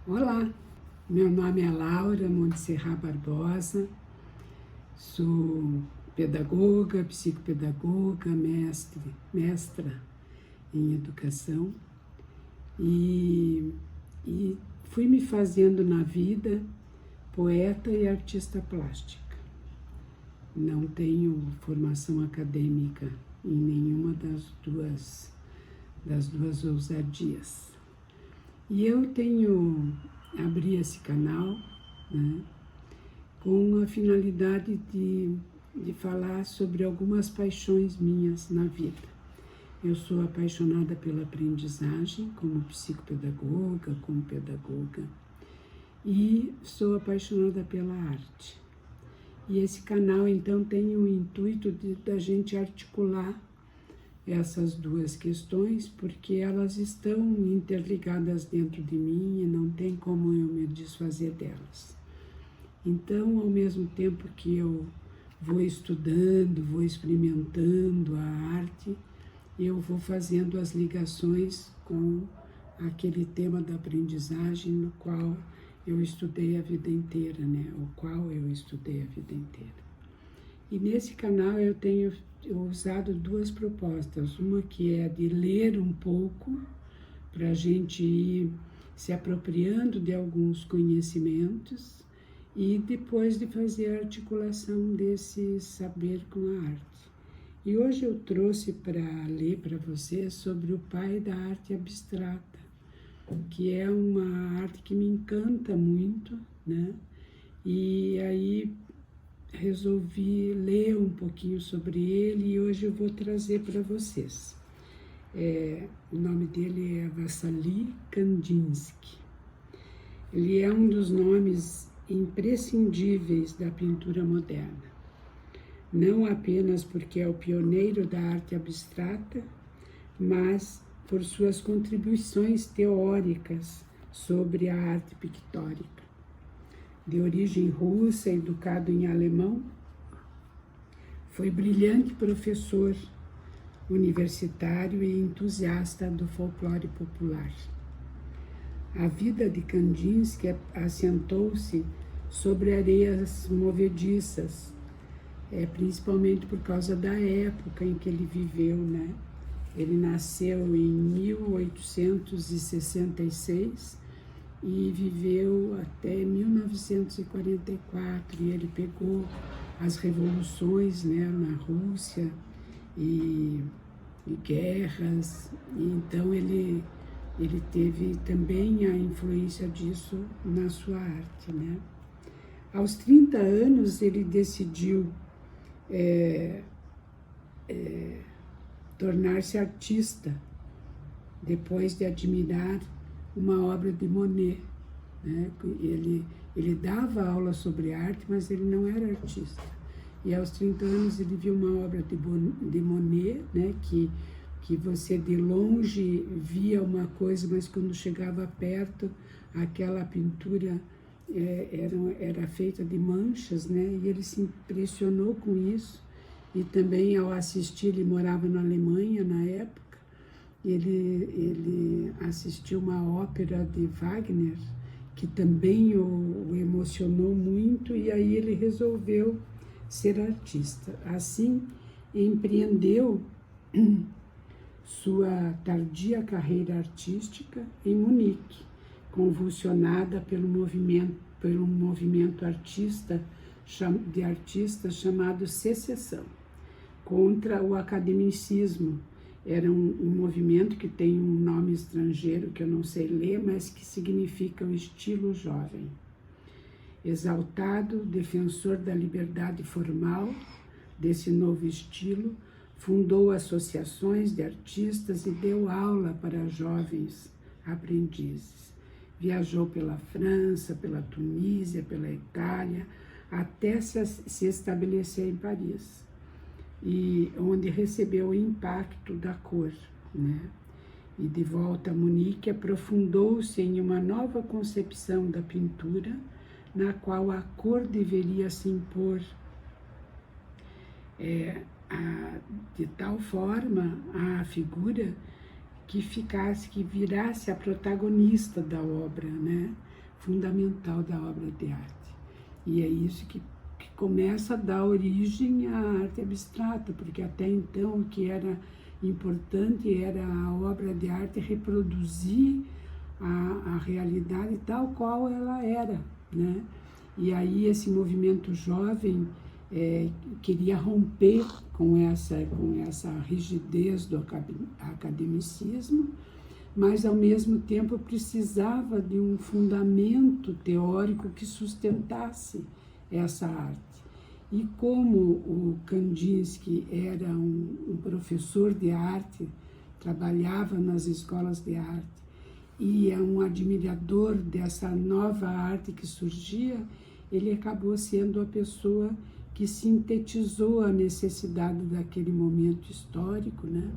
Olá, meu nome é Laura Montserrat Barbosa, sou pedagoga, psicopedagoga, mestra em educação e fui me fazendo na vida poeta e artista plástica. Não tenho formação acadêmica em nenhuma das duas ousadias. E eu abri esse canal, né, com a finalidade de falar sobre algumas paixões minhas na vida. Eu sou apaixonada pela aprendizagem, como psicopedagoga, como pedagoga, e sou apaixonada pela arte. E esse canal, então, tem o intuito da gente articular essas duas questões, porque elas estão interligadas dentro de mim e não tem como eu me desfazer delas. Então, ao mesmo tempo que eu vou estudando, vou experimentando a arte, eu vou fazendo as ligações com aquele tema da aprendizagem no qual eu estudei a vida inteira, né? O qual eu estudei a vida inteira. E nesse canal eu tenho usado duas propostas, uma que é de ler um pouco, para a gente ir se apropriando de alguns conhecimentos e depois de fazer a articulação desse saber com a arte. E hoje eu trouxe para ler para vocês sobre o pai da arte abstrata, que é uma arte que me encanta muito, né? E aí resolvi ler um pouquinho sobre ele e hoje eu vou trazer para vocês. O nome dele é Vassily Kandinsky. Ele é um dos nomes imprescindíveis da pintura moderna, não apenas porque é o pioneiro da arte abstrata, mas por suas contribuições teóricas sobre a arte pictórica. De origem russa, educado em alemão, foi brilhante professor universitário e entusiasta do folclore popular. A vida de Kandinsky assentou-se sobre areias movediças, principalmente por causa da época em que ele viveu, né? Ele nasceu em 1866 e viveu até 1944, e ele pegou as revoluções, né, na Rússia e guerras, e então ele teve também a influência disso na sua arte, né? Aos 30 anos ele decidiu tornar-se artista, depois de admirar uma obra de Monet, né? Ele dava aula sobre arte, mas ele não era artista. E aos 30 anos ele viu uma obra de Monet, né? que você de longe via uma coisa, mas quando chegava perto, aquela pintura era feita de manchas, né? E ele se impressionou com isso. E também ao assistir, ele morava na Alemanha na época, ele assistiu uma ópera de Wagner, que também o emocionou muito, e aí ele resolveu ser artista. Assim, empreendeu sua tardia carreira artística em Munique, convulsionada pelo movimento de artistas chamado Secessão, contra o academicismo. Era um movimento que tem um nome estrangeiro que eu não sei ler, mas que significa o estilo jovem. Exaltado, defensor da liberdade formal desse novo estilo, fundou associações de artistas e deu aula para jovens aprendizes. Viajou pela França, pela Tunísia, pela Itália, até se estabelecer em Paris, e onde recebeu o impacto da cor, né? E de volta a Munique, aprofundou-se em uma nova concepção da pintura, na qual a cor deveria se impor de tal forma à figura que virasse a protagonista da obra, né? fundamental da obra de arte. E é isso que começa a dar origem à arte abstrata, porque até então o que era importante era a obra de arte reproduzir a realidade tal qual ela era, né? E aí esse movimento jovem queria romper com essa rigidez do academicismo, mas ao mesmo tempo precisava de um fundamento teórico que sustentasse essa arte. E como o Kandinsky era um professor de arte, trabalhava nas escolas de arte e é um admirador dessa nova arte que surgia, ele acabou sendo a pessoa que sintetizou a necessidade daquele momento histórico, né,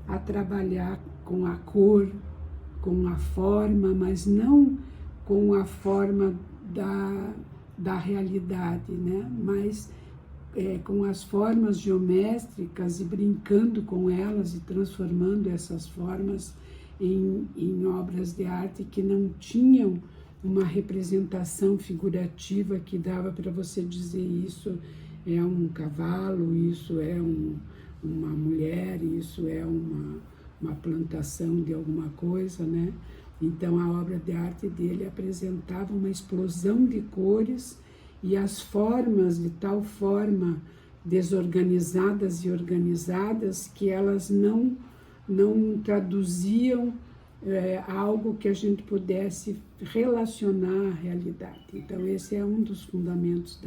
a trabalhar com a cor, com a forma, mas não com a forma da realidade, né, mas com as formas geométricas e brincando com elas e transformando essas formas em obras de arte que não tinham uma representação figurativa que dava para você dizer isso é um cavalo, isso é uma mulher, isso é uma plantação de alguma coisa, né? Então a obra de arte dele apresentava uma explosão de cores e as formas de tal forma desorganizadas e organizadas que elas não traduziam algo que a gente pudesse relacionar à realidade. Então esse é um dos fundamentos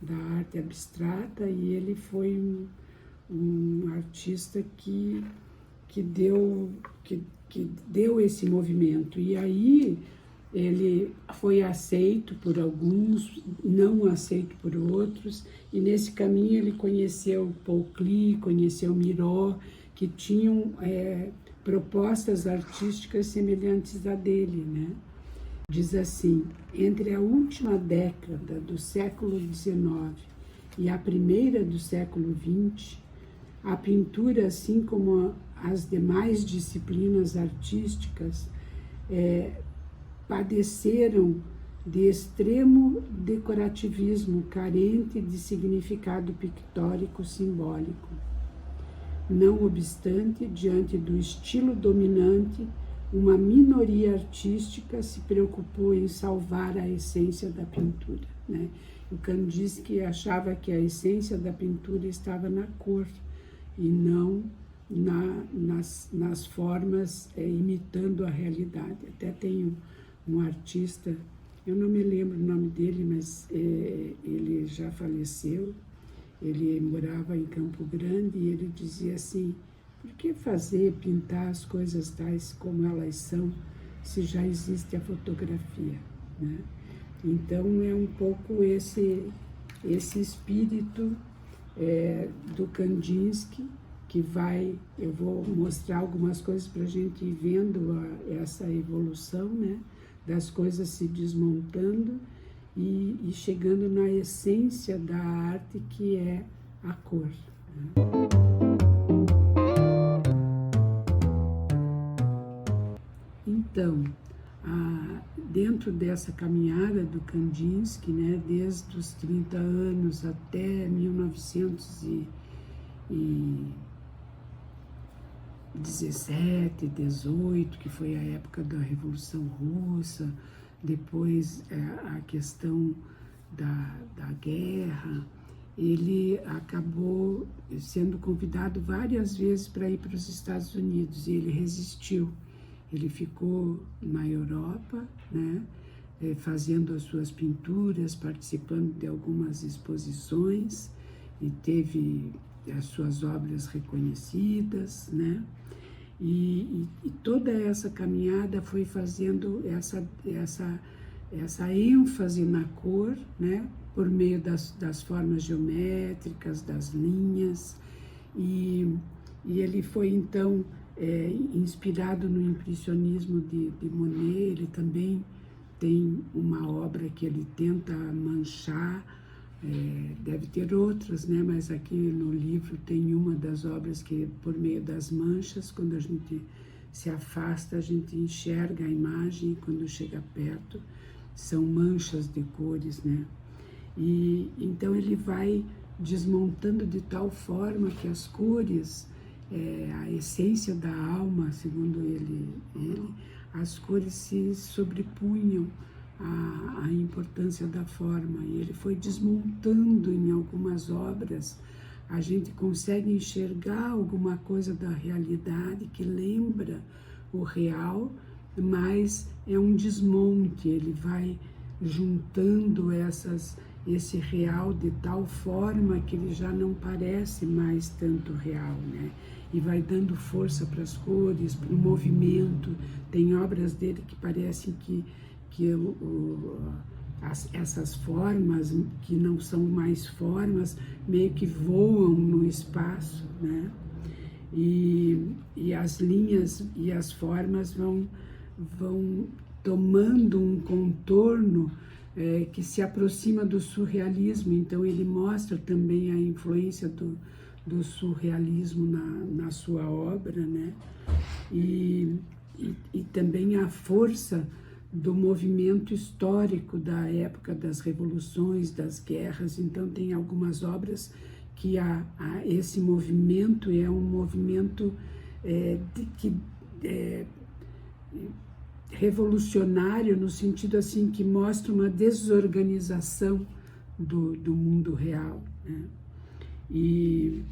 da arte abstrata e ele foi um artista que deu esse movimento. E aí ele foi aceito por alguns, não aceito por outros, e nesse caminho ele conheceu Paul Klee, conheceu Miró, que tinham propostas artísticas semelhantes à dele, né? Diz assim: entre a última década do século XIX e a primeira do século XX, a pintura, assim como as demais disciplinas artísticas, padeceram de extremo decorativismo carente de significado pictórico simbólico. Não obstante, diante do estilo dominante, uma minoria artística se preocupou em salvar a essência da pintura, né? O Kandinsky achava que a essência da pintura estava na cor e não nas formas imitando a realidade. Até tem um artista, eu não me lembro o nome dele, mas ele já faleceu. Ele morava em Campo Grande e ele dizia assim: por que pintar as coisas tais como elas são, se já existe a fotografia, né? Então é um pouco esse espírito do Kandinsky que eu vou mostrar algumas coisas para a gente ir vendo essa evolução, né, das coisas se desmontando e chegando na essência da arte, que é a cor, né? Então, dentro dessa caminhada do Kandinsky, né, desde os 30 anos até 1917, 18, que foi a época da Revolução Russa, depois a questão da guerra, ele acabou sendo convidado várias vezes para ir para os Estados Unidos e ele resistiu. Ele ficou na Europa, né, fazendo as suas pinturas, participando de algumas exposições e teve as suas obras reconhecidas, né? E toda essa caminhada foi fazendo essa ênfase na cor, né, por meio das formas geométricas, das linhas, e ele foi então inspirado no impressionismo de Monet. Ele também tem uma obra que ele tenta manchar, deve ter outras, né? Mas aqui no livro tem uma das obras que, por meio das manchas, quando a gente se afasta, a gente enxerga a imagem, e quando chega perto, são manchas de cores, né? E então ele vai desmontando de tal forma que as cores, a essência da alma, segundo ele, as cores se sobrepunham à importância da forma. E ele foi desmontando em algumas obras. A gente consegue enxergar alguma coisa da realidade que lembra o real, mas é um desmonte. Ele vai juntando esse real de tal forma que ele já não parece mais tanto real, né? E vai dando força para as cores, para o movimento. Tem obras dele que parecem que essas formas, que não são mais formas, meio que voam no espaço, né? E as linhas e as formas vão tomando um contorno que se aproxima do surrealismo. Então ele mostra também a influência do surrealismo na sua obra, né? E também a força do movimento histórico da época das revoluções, das guerras. Então tem algumas obras que esse movimento é um movimento revolucionário, no sentido assim que mostra uma desorganização do mundo real, né? E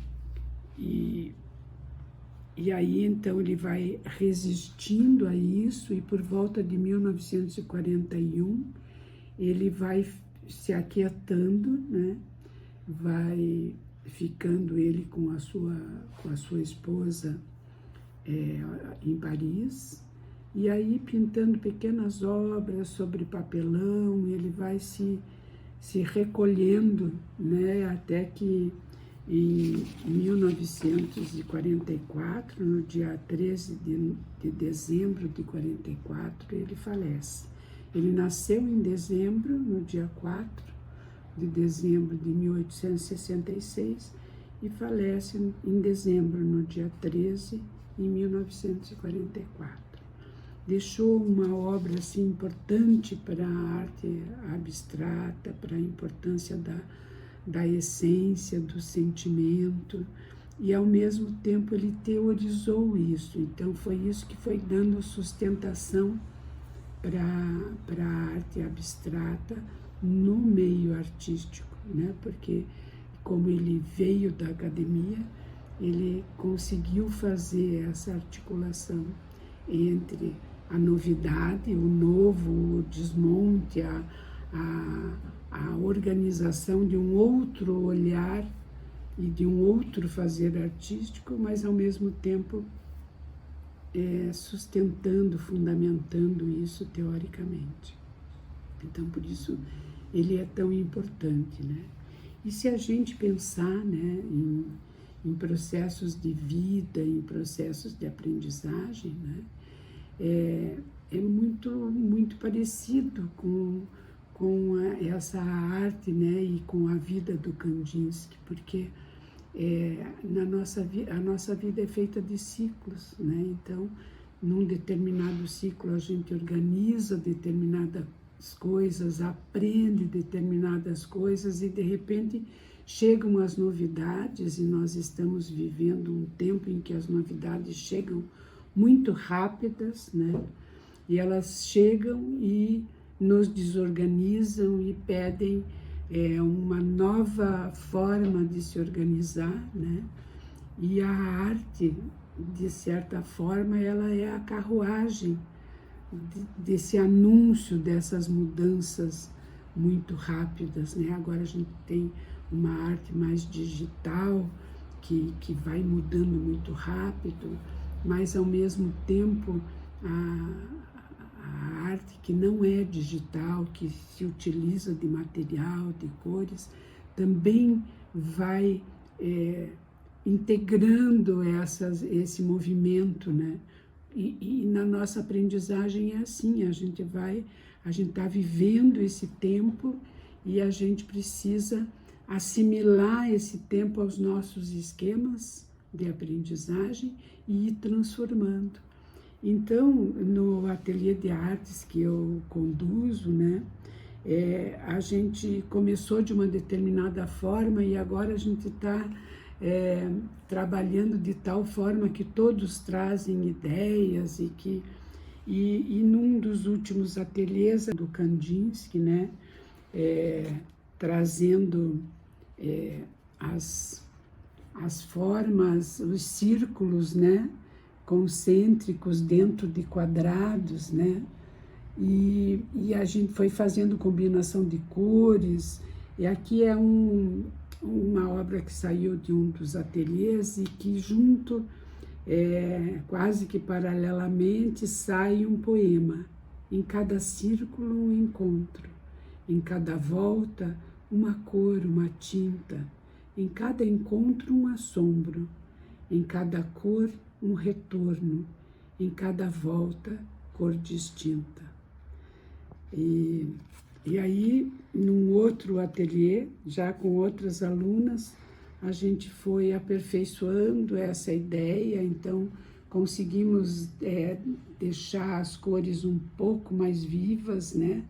aí então ele vai resistindo a isso, e por volta de 1941 ele vai se aquietando, né? Vai ficando ele com a sua esposa em Paris, e aí pintando pequenas obras sobre papelão. Ele vai se recolhendo, né? Até que em 1944, no dia 13 de dezembro de 44, ele falece. Ele nasceu em dezembro, no dia 4 de dezembro de 1866, e falece em dezembro, no dia 13, em 1944. Deixou uma obra assim importante para a arte abstrata, para a importância da essência, do sentimento, e ao mesmo tempo ele teorizou isso. Então foi isso que foi dando sustentação para a arte abstrata no meio artístico, né? Porque como ele veio da academia, ele conseguiu fazer essa articulação entre a novidade, o novo, o desmonte, a organização de um outro olhar e de um outro fazer artístico, mas ao mesmo tempo sustentando, fundamentando isso teoricamente. Então, por isso, ele é tão importante, né? E se a gente pensar, né, em processos de vida, em processos de aprendizagem, né, é muito parecido com essa arte, né, e com a vida do Kandinsky, porque a nossa vida é feita de ciclos, né? Então, num determinado ciclo a gente organiza determinadas coisas, aprende determinadas coisas, e de repente chegam as novidades, e nós estamos vivendo um tempo em que as novidades chegam muito rápidas, né? E elas chegam e nos desorganizam e pedem uma nova forma de se organizar, né? E a arte, de certa forma, ela é a carruagem desse anúncio dessas mudanças muito rápidas, né? Agora a gente tem uma arte mais digital que vai mudando muito rápido, mas ao mesmo tempo a arte que não é digital, que se utiliza de material, de cores, também vai integrando esse movimento, né? E na nossa aprendizagem é assim, a gente está vivendo esse tempo, e a gente precisa assimilar esse tempo aos nossos esquemas de aprendizagem e ir transformando. Então, no ateliê de artes que eu conduzo, né, a gente começou de uma determinada forma e agora a gente está trabalhando de tal forma que todos trazem ideias e num dos últimos ateliês do Kandinsky, né, trazendo as formas, os círculos, né, concêntricos dentro de quadrados, né? E a gente foi fazendo combinação de cores. E aqui é uma obra que saiu de um dos ateliês e que junto, quase que paralelamente, sai um poema. Em cada círculo, um encontro. Em cada volta, uma cor, uma tinta. Em cada encontro, um assombro. Em cada cor, um retorno, em cada volta, cor distinta. E aí, num outro ateliê, já com outras alunas, a gente foi aperfeiçoando essa ideia, então conseguimos deixar as cores um pouco mais vivas, né?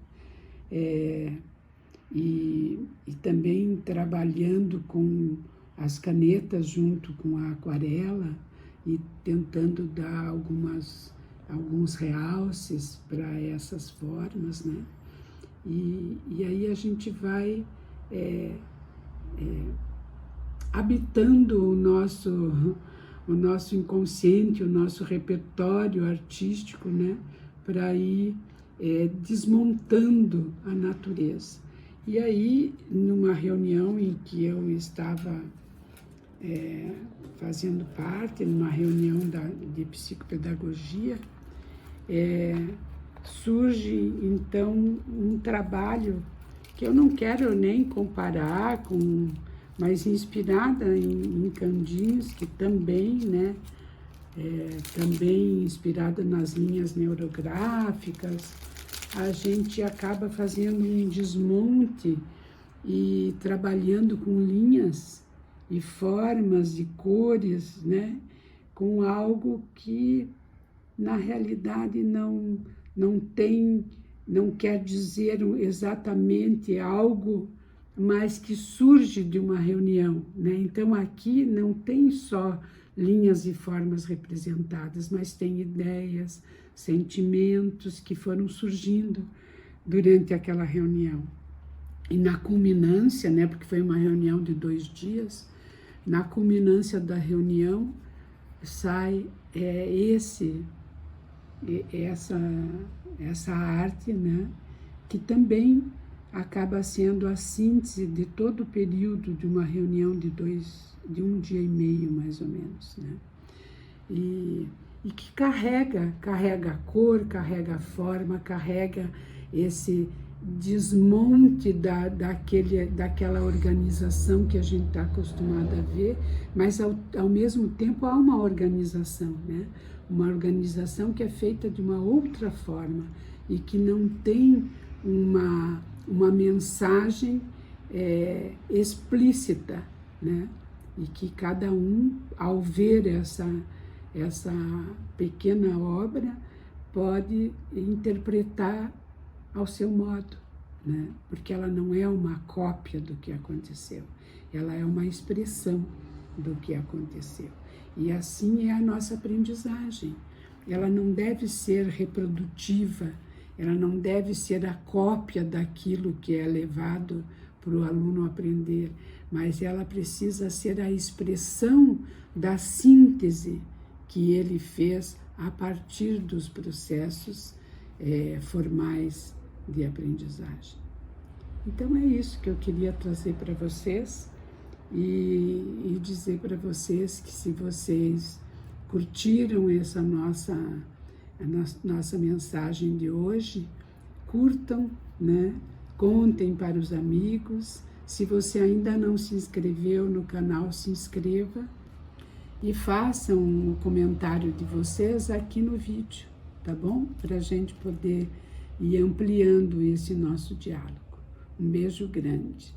E também trabalhando com as canetas junto com a aquarela, e tentando dar alguns realces para essas formas, né? E aí a gente vai habitando o nosso inconsciente, o nosso repertório artístico, né? Para ir desmontando a natureza. E aí, numa reunião em que eu estava fazendo parte, numa reunião de psicopedagogia, surge então um trabalho que eu não quero nem comparar mas inspirada em Kandinsky também, né? Também inspirada nas linhas neurográficas, a gente acaba fazendo um desmonte e trabalhando com linhas e formas e cores, né? Com algo que na realidade não quer dizer exatamente algo, mas que surge de uma reunião, né? Então aqui não tem só linhas e formas representadas, mas tem ideias, sentimentos que foram surgindo durante aquela reunião. E na culminância, né, porque foi uma reunião de 2 dias, na culminância da reunião sai essa arte, né, que também acaba sendo a síntese de todo o período de uma reunião de 1 dia e meio, mais ou menos, né? E que carrega a cor, carrega a forma, carrega esse desmonte daquela organização que a gente está acostumado a ver, mas ao mesmo tempo há uma organização, né? Uma organização que é feita de uma outra forma e que não tem uma mensagem explícita, né? E que cada um, ao ver essa pequena obra, pode interpretar ao seu modo, né? Porque ela não é uma cópia do que aconteceu, ela é uma expressão do que aconteceu. E assim é a nossa aprendizagem. Ela não deve ser reprodutiva, ela não deve ser a cópia daquilo que é levado para o aluno aprender, mas ela precisa ser a expressão da síntese que ele fez a partir dos processos formais de aprendizagem. Então é isso que eu queria trazer para vocês e dizer para vocês que se vocês curtiram essa nossa mensagem de hoje, curtam, né? Contem para os amigos. Se você ainda não se inscreveu no canal, se inscreva e façam o comentário de vocês aqui no vídeo, tá bom? Para a gente poder ir ampliando esse nosso diálogo. Um beijo grande.